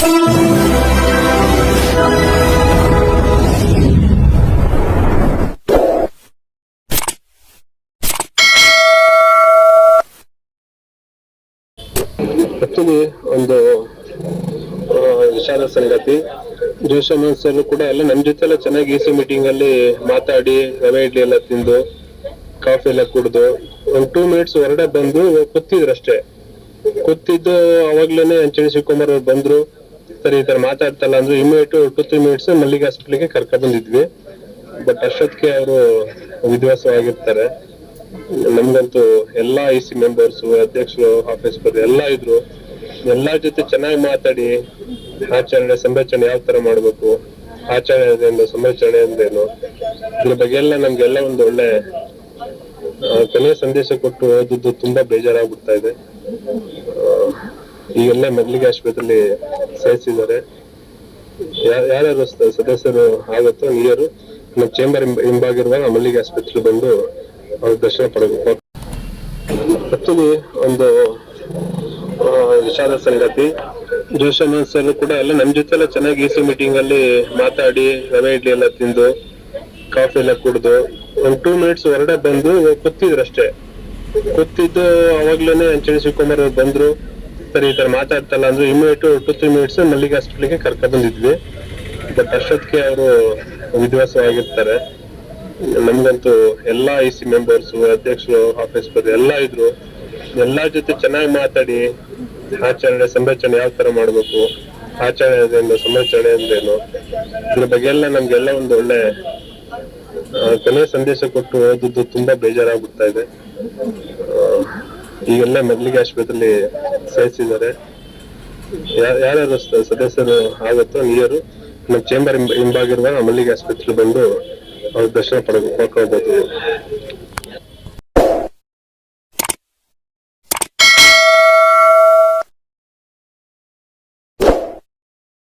Actually ಒಂದು ವಿಷಾದ ಸಂಗತಿ. ಜೋಶಮ್ಮ ಸರ್ ಕೂಡ ಎಲ್ಲ ನಮ್ ಜೊತೆ ಎಲ್ಲ ಚೆನ್ನಾಗಿ ಇಸಿ ಮೀಟಿಂಗ್ ಅಲ್ಲಿ ಮಾತಾಡಿ ರವೆ ಇಡ್ಲಿ ಎಲ್ಲ ತಿಂದು ಕಾಫಿ ಎಲ್ಲ ಕುಡ್ದು ಒಂದು 2 ಮಿನಿಟ್ಸ್ ಹೊರಗಡೆ ಬಂದು ಕೂತಿದ್ರು ಅಷ್ಟೇ. ಕೂತಿದ್ದು ಅವಾಗ್ಲೇನೆ ಅಂಚಣಿ ಶಿವಕುಮಾರ್ ಅವ್ರು ಬಂದ್ರು. ಸರಿ ಈ ತರ ಮಾತಾಡ್ತಲ್ಲ ಅಂದ್ರೆ ಇಮಿಡಿಯೇಟ್ 2-3 ಮಿನಿಟ್ಸ್ ಮಲ್ಲಿಗೆ ಹಾಸ್ಪಿಟ್ಲಿಗೆ ಕರ್ಕೊಂಡ್ ಬಂದಿದ್ವಿ. ಬಟ್ ಅಷ್ಟೊತ್ತಿಗೆ ಅವರು ವಿದ್ವಾಸವಾಗಿರ್ತಾರೆ. ನಮ್ಗಂತೂ ಎಲ್ಲಾ ಐಸಿ ಮೆಂಬರ್ಸ್, ಅಧ್ಯಕ್ಷರು, ಆಫೀಸ್ ಎಲ್ಲ ಇದ್ರು. ಎಲ್ಲಾ ಜೊತೆ ಚೆನ್ನಾಗಿ ಮಾತಾಡಿ ಆಚರಣೆ ಸಂರಚನೆ ಯಾವ ತರ ಮಾಡ್ಬೇಕು, ಆಚರಣೆ ಅಂದ್ರೇನು, ಸಂರಚನೆ ಅಂದ್ರೇನು, ಇದ್ರ ಬಗ್ಗೆ ಎಲ್ಲ ನಮ್ಗೆಲ್ಲ ಒಂದು ಒಳ್ಳೆ ಕೊನೆಯ ಸಂದೇಶ ಕೊಟ್ಟು ಓದಿದ್ದು ತುಂಬಾ ಬೇಜಾರಾಗ್ಬಿಡ್ತಾ ಇದೆ. ಈಗೆಲ್ಲ ಮಲ್ಲಿಗೆ ಆಸ್ಪತ್ರೆಯಲ್ಲಿ ಸೇರಿಸಿದ್ದಾರೆ. ಯಾರ್ಯಾರು ಸದಸ್ಯರು ಆಗುತ್ತೋ ನೀರು ನಮ್ಮ ಚೇಂಬರ್ ಹಿಂಭಾಗಿರುವ ಮಲ್ಲಿಗೆ ಆಸ್ಪತ್ರೆ ಬಂದು ಅವ್ರ ದರ್ಶನ ಪಡೆಯಬೇಕು. ಆಕ್ಚುಲಿ ಒಂದು ವಿಷಾದ ಸಂಗತಿ. ಜೋಶಮ್ಮ ಸರ್ ಕೂಡ ಎಲ್ಲ ನಮ್ ಜೊತೆ ಎಲ್ಲ ಚೆನ್ನಾಗಿ ಇಸಿ ಮೀಟಿಂಗ್ ಅಲ್ಲಿ ಮಾತಾಡಿ ರವೆ ಇಡ್ಲಿ ಎಲ್ಲ ತಿಂದು ಕಾಫಿ ಎಲ್ಲ ಕುಡ್ದು ಒಂದು 2 ಮಿನಿಟ್ಸ್ ಹೊರಗಡೆ ಬಂದು ಕೂತಿದ್ರು ಅಷ್ಟೇ. ಕೂತಿದ್ದು ಅವಾಗ್ಲೇನೆ ಅಂಚಣಿ ಶಿವಕುಮಾರ್ ಅವ್ರು ಬಂದ್ರು. ಸರಿ ಈ ತರ ಮಾತಾಡ್ತಲ್ಲ ಅಂದ್ರೆ ಇಮಿಡಿಯೇಟ್ 2-3 ಮಿನಿಟ್ಸ್ ಮಲ್ಲಿಗೆ ಹಾಸ್ಪಿಟ್ಲಿಗೆ ಕರ್ಕೊಂಡ್ ಬಂದಿದ್ವಿ. ಬಟ್ ಅಷ್ಟೊತ್ತಿಗೆ ಅವರು ವಿದ್ವಾಸವಾಗಿರ್ತಾರೆ. ನಮ್ಗಂತೂ ಎಲ್ಲಾ ಐಸಿ ಮೆಂಬರ್ಸ್, ಅಧ್ಯಕ್ಷರು, ಆಫೀಸ್ ಎಲ್ಲ ಇದ್ರು. ಎಲ್ಲಾ ಜೊತೆ ಚೆನ್ನಾಗಿ ಮಾತಾಡಿ ಆಚರಣೆ ಸಂರಚನೆ ಯಾವ ತರ ಮಾಡ್ಬೇಕು, ಆಚರಣೆ ಅಂದ್ರೇನು, ಸಂರಚನೆ ಅಂದ್ರೇನು, ಇದ್ರ ಬಗ್ಗೆ ಎಲ್ಲ ನಮ್ಗೆಲ್ಲ ಒಂದು ಒಳ್ಳೆ ಕೊನೆಯ ಸಂದೇಶ ಕೊಟ್ಟು ಓದಿದ್ದು ತುಂಬಾ ಬೇಜಾರಾಗ್ಬಿಡ್ತಾ ಇದೆ. ಈಗೆಲ್ಲ ಮಲ್ಲಿಗೆ ಆಸ್ಪತ್ರೆಯಲ್ಲಿ ಸೇರಿಸಿದ್ದಾರೆ. ಯಾರ್ಯಾರು ಸದಸ್ಯರು ಆಗುತ್ತೋ ನೀರು ನಮ್ಮ ಚೇಂಬರ್ ಹಿಂಭಾಗಿರುವ ಮಲ್ಲಿಗೆ ಆಸ್ಪತ್ರೆ ಬಂದು ಅವ್ರ ದರ್ಶನ ಪಡ್ಕೋಬಹುದು.